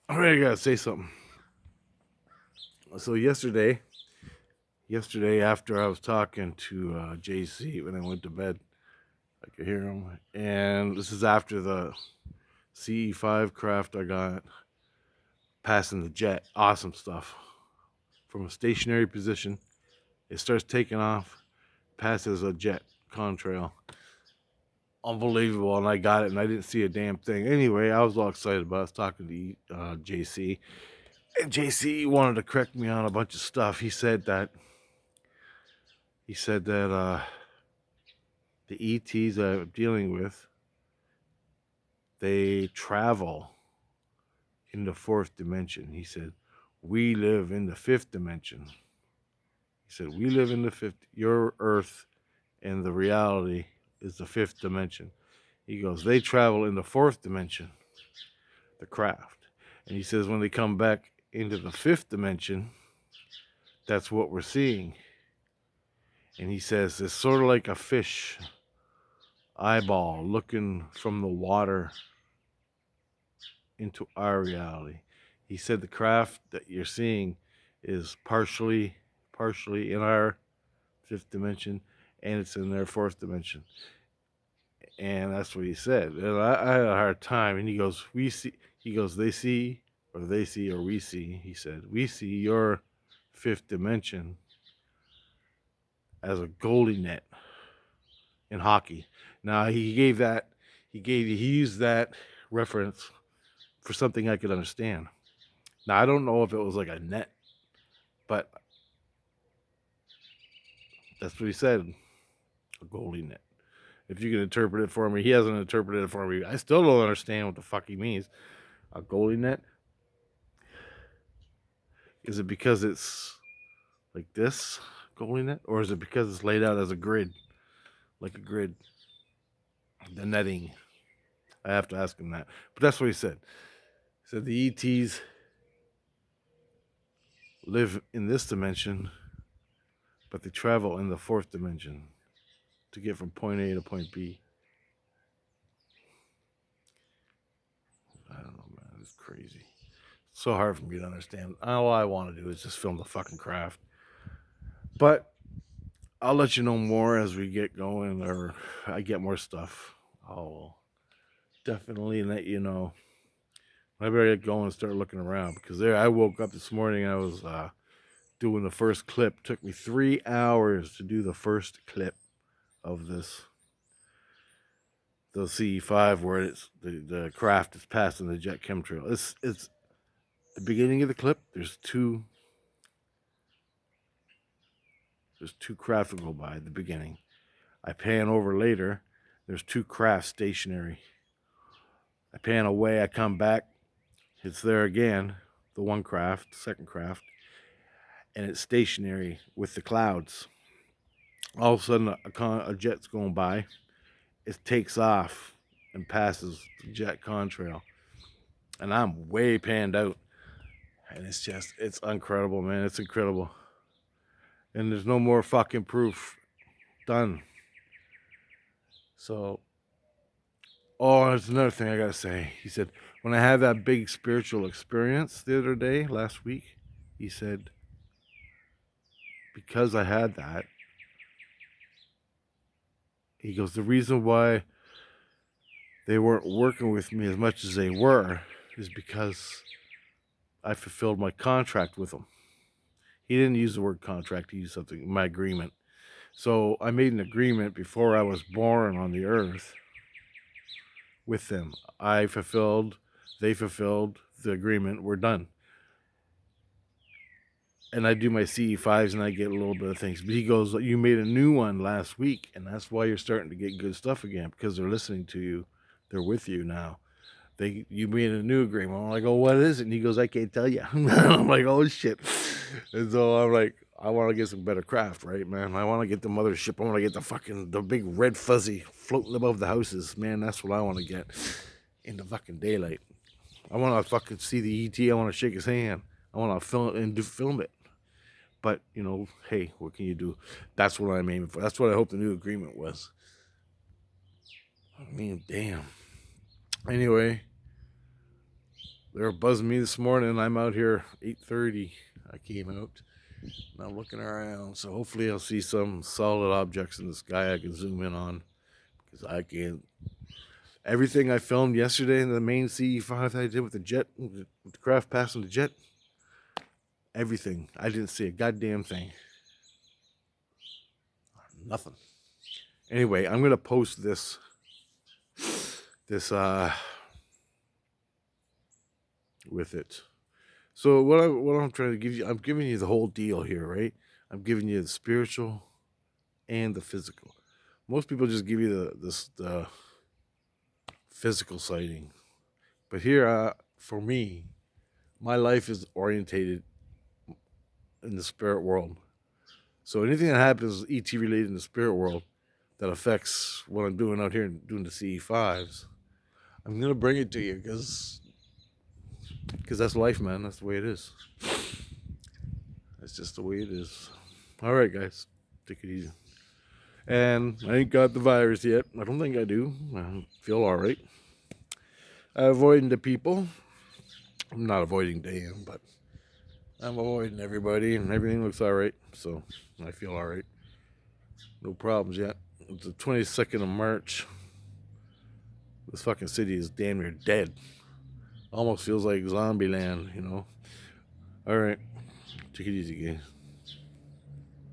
All right, I gotta say something. So yesterday after I was talking to JC when I went to bed, I could hear him, and this is after the CE5 craft I got passing the jet. Awesome stuff. From a stationary position, it starts taking off, passes a jet contrail. Unbelievable, and I got it, and I didn't see a damn thing. Anyway, I was all excited about it. I was talking to JC, and JC wanted to correct me on a bunch of stuff. He said that the ETs I'm dealing with, they travel in the fourth dimension. He said, we live in the fifth dimension. He said, we live in the fifth, your earth and the reality is the fifth dimension. He goes, they travel in the fourth dimension, the craft. And he says, when they come back into the fifth dimension, that's what we're seeing. And he says, it's sort of like a fish eyeball looking from the water into our reality. He said the craft that you're seeing is partially in our fifth dimension, and it's in their fourth dimension. And that's what he said. And I had a hard time. And he goes, we see. He goes, they see, or we see. He said, we see your fifth dimension as a goalie net in hockey. Now he used that reference for something I could understand. Now I don't know if it was like a net, but that's what he said, a goalie net. If you can interpret it for me, he hasn't interpreted it for me. I still don't understand what the fuck he means. A goalie net? Is it because it's like this goalie net, or is it because it's laid out as a grid, like a grid? The netting. I have to ask him that, but that's what he said. He said the ETs live in this dimension, but they travel in the fourth dimension to get from point A to point B. I don't know, man. It's crazy. It's so hard for me to understand. All I want to do is just film the fucking craft. But I'll let you know more as we get going, or I get more stuff. I'll definitely let you know. I better get going and start looking around because there I woke up this morning. I was doing the first clip. Took me 3 hours to do the first clip of this. The CE5 where it's the craft is passing the jet chemtrail. It's the beginning of the clip. There's two craft that go by at the beginning. I pan over later. There's two craft stationary. I pan away. I come back. It's there again. The one craft, second craft, and it's stationary with the clouds. All of a sudden, a jet's going by. It takes off and passes the jet contrail, and I'm way panned out. And it's incredible, man. It's incredible. And there's no more fucking proof. Done. So, oh, there's another thing I gotta say. He said, when I had that big spiritual experience the other day, last week, he said, because I had that, he goes, the reason why they weren't working with me as much as they were is because I fulfilled my contract with them. He didn't use the word contract, he used something, my agreement. So I made an agreement before I was born on the earth with them. They fulfilled the agreement, we're done. And I do my CE5s and I get a little bit of things. But he goes, you made a new one last week, and that's why you're starting to get good stuff again because they're listening to you. They're with you now. You made a new agreement. I'm like, oh, what is it? And he goes, I can't tell you. I'm like, oh shit. And so I'm like, I want to get some better craft, right, man? I want to get the mothership. I want to get the big red fuzzy floating above the houses, man. That's what I want to get in the fucking daylight. I want to fucking see the ET. I want to shake his hand. I want to film it. But hey, what can you do? That's what I'm aiming for. That's what I hope the new agreement was. I mean, damn. Anyway, They were buzzing me this morning. I'm out here 8:30. I came out. And I'm looking around, so hopefully I'll see some solid objects in the sky I can zoom in on, because I can't. Everything I filmed yesterday in the main CE5 that I did with the jet, with the craft passing the jet, everything. I didn't see a goddamn thing. Nothing. Anyway, I'm gonna post this with it. So what I'm trying to give you, I'm giving you the whole deal here, right? I'm giving you the spiritual and the physical. Most people just give you the physical sighting, but here, for me, my life is orientated in the spirit world. So anything that happens ET related in the spirit world that affects what I'm doing out here and doing the CE5s, I'm gonna bring it to you because that's life, man. That's the way it is. That's just the way it is. All right, guys, take it easy. And I ain't got the virus yet. I don't think I do. I feel all right. Avoiding the people. I'm not avoiding Dan, but I'm avoiding everybody, and everything looks all right. So I feel all right. No problems yet. It's the 22nd of March. This fucking city is damn near dead. Almost feels like zombie land, you know. All right, take it easy, guys.